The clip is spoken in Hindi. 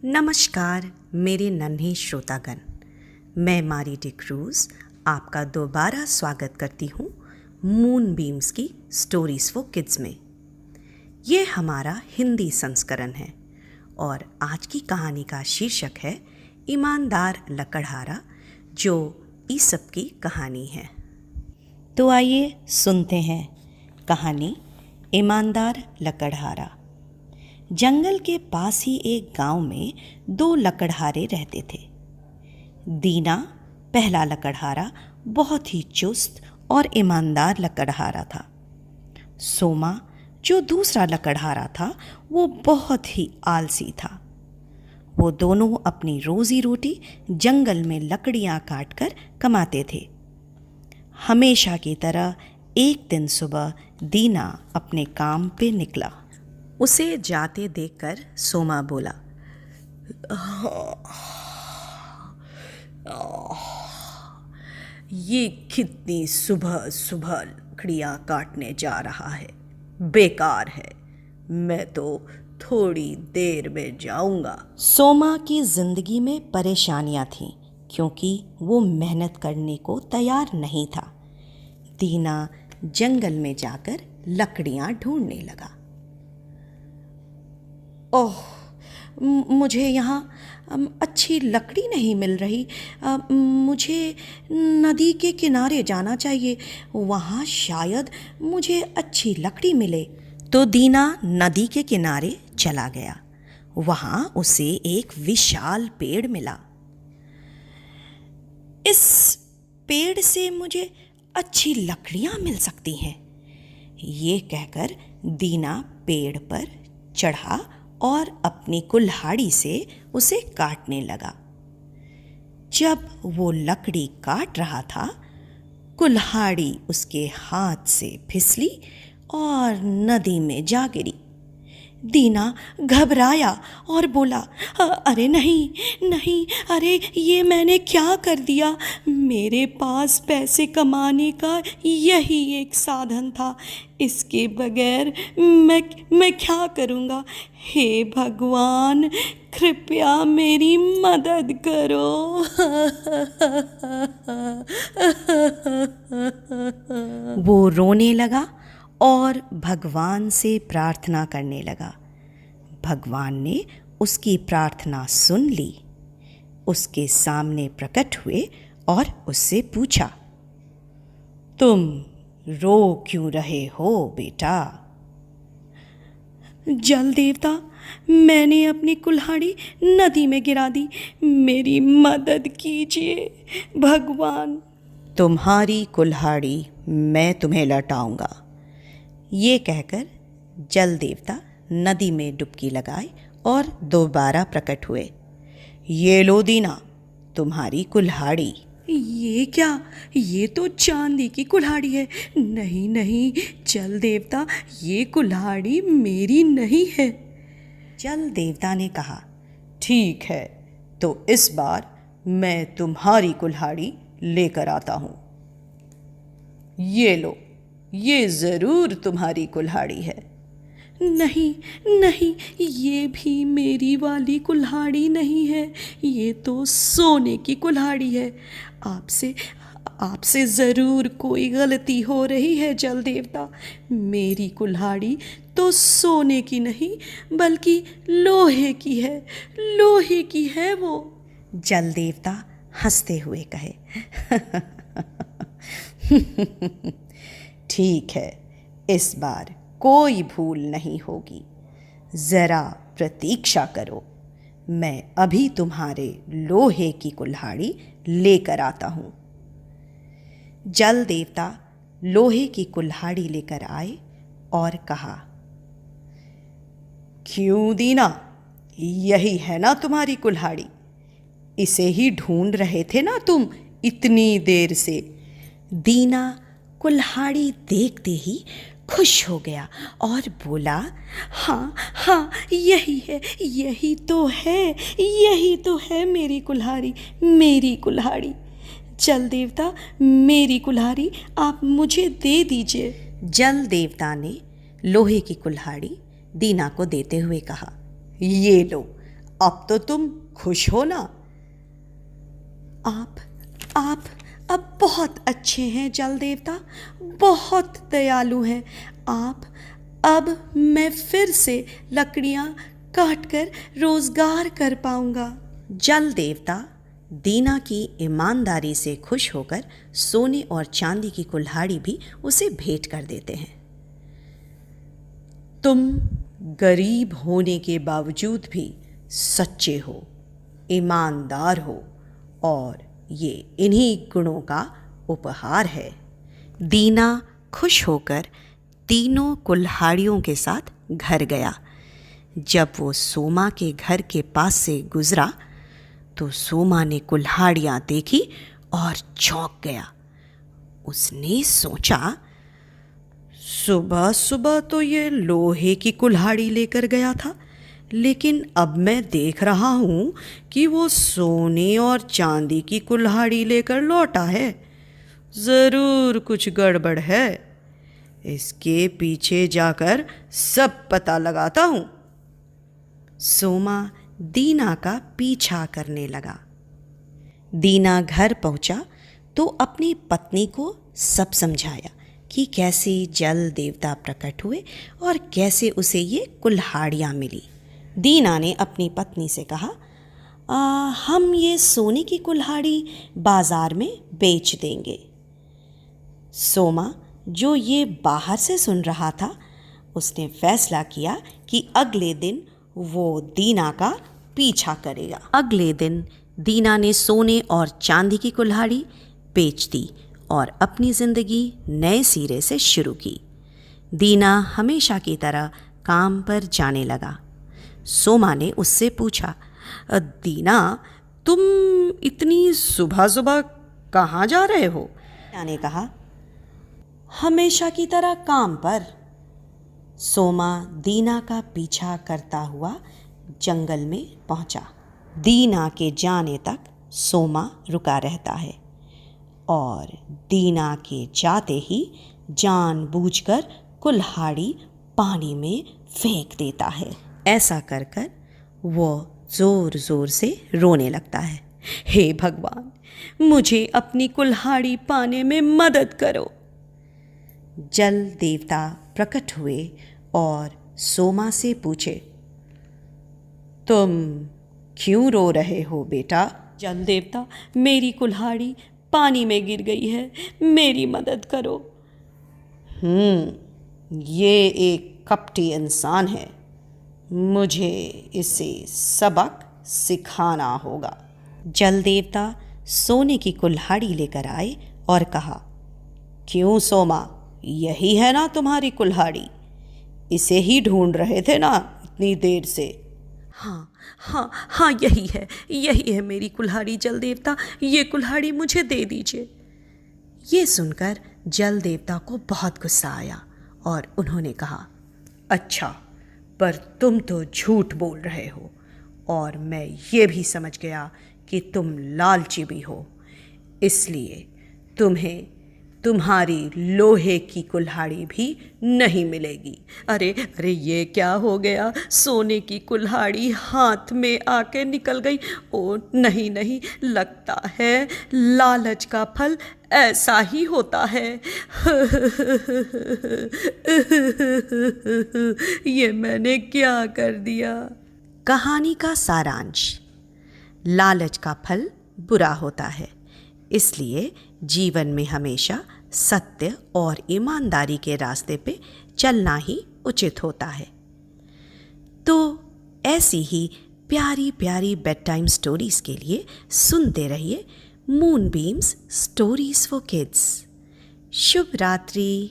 नमस्कार मेरे नन्हे श्रोतागण, मैं मारी डिक्रूज आपका दोबारा स्वागत करती हूँ मून बीम्स की स्टोरीज़ फॉर किड्स में। ये हमारा हिंदी संस्करण है और आज की कहानी का शीर्षक है ईमानदार लकड़हारा, जो ईसप की कहानी है। तो आइए सुनते हैं कहानी ईमानदार लकड़हारा। जंगल के पास ही एक गांव में 2 लकड़हारे रहते थे। दीना पहला लकड़हारा बहुत ही चुस्त और ईमानदार लकड़हारा था। सोमा जो दूसरा लकड़हारा था वो बहुत ही आलसी था। वो दोनों अपनी रोजी रोटी जंगल में लकड़ियां काटकर कमाते थे। हमेशा की तरह एक दिन सुबह दीना अपने काम पे निकला। उसे जाते देखकर सोमा बोला, ये कितनी सुबह सुबह लकड़ियाँ काटने जा रहा है, बेकार है, मैं तो थोड़ी देर में जाऊंगा। सोमा की जिंदगी में परेशानियां थीं क्योंकि वो मेहनत करने को तैयार नहीं था। दीना जंगल में जाकर लकड़ियां ढूंढने लगा। ओह, मुझे यहाँ अच्छी लकड़ी नहीं मिल रही। मुझे नदी के किनारे जाना चाहिए, वहाँ शायद मुझे अच्छी लकड़ी मिले। तो दीना नदी के किनारे चला गया। वहाँ उसे एक विशाल पेड़ मिला। इस पेड़ से मुझे अच्छी लकड़ियाँ मिल सकती हैं, ये कहकर दीना पेड़ पर चढ़ा और अपनी कुल्हाड़ी से उसे काटने लगा। जब वो लकड़ी काट रहा था, कुल्हाड़ी उसके हाथ से फिसली और नदी में जा गिरी। दीना घबराया और बोला, अरे नहीं नहीं, अरे ये मैंने क्या कर दिया। मेरे पास पैसे कमाने का यही एक साधन था, इसके बगैर मैं क्या करूँगा। हे भगवान, कृपया मेरी मदद करो। वो रोने लगा और भगवान से प्रार्थना करने लगा। भगवान ने उसकी प्रार्थना सुन ली, उसके सामने प्रकट हुए और उससे पूछा, तुम रो क्यों रहे हो बेटा? जल देवता, मैंने अपनी कुल्हाड़ी नदी में गिरा दी, मेरी मदद कीजिए भगवान। तुम्हारी कुल्हाड़ी मैं तुम्हें लौटाऊंगा, ये कहकर जल देवता नदी में डुबकी लगाए और दोबारा प्रकट हुए। ये लो दीना, तुम्हारी कुल्हाड़ी। ये क्या? ये तो चांदी की कुल्हाड़ी है। नहीं नहीं जल देवता, ये कुल्हाड़ी मेरी नहीं है। जल देवता ने कहा, ठीक है, तो इस बार मैं तुम्हारी कुल्हाड़ी लेकर आता हूँ। ये लो, ये ज़रूर तुम्हारी कुल्हाड़ी है। नहीं नहीं, ये भी मेरी वाली कुल्हाड़ी नहीं है, ये तो सोने की कुल्हाड़ी है। आपसे ज़रूर कोई गलती हो रही है जल देवता। मेरी कुल्हाड़ी तो सोने की नहीं बल्कि लोहे की है, लोहे की है वो। जल देवता हंसते हुए कहे, ठीक है, इस बार कोई भूल नहीं होगी, ज़रा प्रतीक्षा करो, मैं अभी तुम्हारे लोहे की कुल्हाड़ी लेकर आता हूँ। जल देवता लोहे की कुल्हाड़ी लेकर आए और कहा, क्यों दीना, यही है ना तुम्हारी कुल्हाड़ी? इसे ही ढूंढ रहे थे ना तुम इतनी देर से? दीना कुल्हाड़ी देखते ही खुश हो गया और बोला, हाँ हाँ, यही है, यही तो है मेरी कुल्हाड़ी, मेरी कुल्हाड़ी। जल देवता, मेरी कुल्हाड़ी आप मुझे दे दीजिए। जल देवता ने लोहे की कुल्हाड़ी दीना को देते हुए कहा, ये लो, अब तो तुम खुश हो ना? आप अब बहुत अच्छे हैं जल देवता, बहुत दयालु हैं आप। अब मैं फिर से लकड़ियां काटकर रोजगार कर पाऊंगा। जल देवता दीना की ईमानदारी से खुश होकर सोने और चांदी की कुल्हाड़ी भी उसे भेंट कर देते हैं। तुम गरीब होने के बावजूद भी सच्चे हो, ईमानदार हो, और ये इन्हीं गुणों का उपहार है। दीना खुश होकर तीनों कुल्हाड़ियों के साथ घर गया। जब वो सोमा के घर के पास से गुजरा तो सोमा ने कुल्हाड़ियाँ देखी और चौंक गया। उसने सोचा, सुबह सुबह तो ये लोहे की कुल्हाड़ी लेकर गया था, लेकिन अब मैं देख रहा हूँ कि वो सोने और चांदी की कुल्हाड़ी लेकर लौटा है। ज़रूर कुछ गड़बड़ है। इसके पीछे जाकर सब पता लगाता हूँ। सोमा दीना का पीछा करने लगा। दीना घर पहुंचा तो अपनी पत्नी को सब समझाया कि कैसे जल देवता प्रकट हुए और कैसे उसे ये कुल्हाड़ियाँ मिली। दीना ने अपनी पत्नी से कहा, हम ये सोने की कुल्हाड़ी बाजार में बेच देंगे। सोमा, जो ये बाहर से सुन रहा था, उसने फैसला किया कि अगले दिन वो दीना का पीछा करेगा। अगले दिन दीना ने सोने और चांदी की कुल्हाड़ी बेच दी और अपनी ज़िंदगी नए सिरे से शुरू की। दीना हमेशा की तरह काम पर जाने लगा। सोमा ने उससे पूछा, दीना, तुम इतनी सुबह सुबह कहाँ जा रहे हो? दीना ने कहा, हमेशा की तरह काम पर। सोमा दीना का पीछा करता हुआ जंगल में पहुंचा। दीना के जाने तक सोमा रुका रहता है और दीना के जाते ही जानबूझकर कुल्हाड़ी पानी में फेंक देता है। ऐसा कर कर वो ज़ोर ज़ोर से रोने लगता है। हे भगवान, मुझे अपनी कुल्हाड़ी पाने में मदद करो। जल देवता प्रकट हुए और सोमा से पूछे, तुम क्यों रो रहे हो बेटा? जल देवता, मेरी कुल्हाड़ी पानी में गिर गई है, मेरी मदद करो। ये एक कपटी इंसान है, मुझे इसे सबक सिखाना होगा। जल देवता सोने की कुल्हाड़ी लेकर आए और कहा, क्यों सोमा, यही है ना तुम्हारी कुल्हाड़ी? इसे ही ढूंढ रहे थे ना इतनी देर से? हाँ, यही है मेरी कुल्हाड़ी जल देवता, ये कुल्हाड़ी मुझे दे दीजिए। ये सुनकर जल देवता को बहुत गुस्सा आया और उन्होंने कहा, अच्छा, पर तुम तो झूठ बोल रहे हो और मैं ये भी समझ गया कि तुम लालची भी हो, इसलिए तुम्हें तुम्हारी लोहे की कुल्हाड़ी भी नहीं मिलेगी। अरे ये क्या हो गया? सोने की कुल्हाड़ी हाथ में आके निकल गई। ओ नहीं, लगता है लालच का फल ऐसा ही होता है। ये मैंने क्या कर दिया? कहानी का सारांश: लालच का फल बुरा होता है, इसलिए जीवन में हमेशा सत्य और ईमानदारी के रास्ते पे चलना ही उचित होता है। तो ऐसी ही प्यारी प्यारी बेड टाइम स्टोरीज के लिए सुनते रहिए मूनबीम्स स्टोरीज फॉर किड्स। शुभ रात्रि।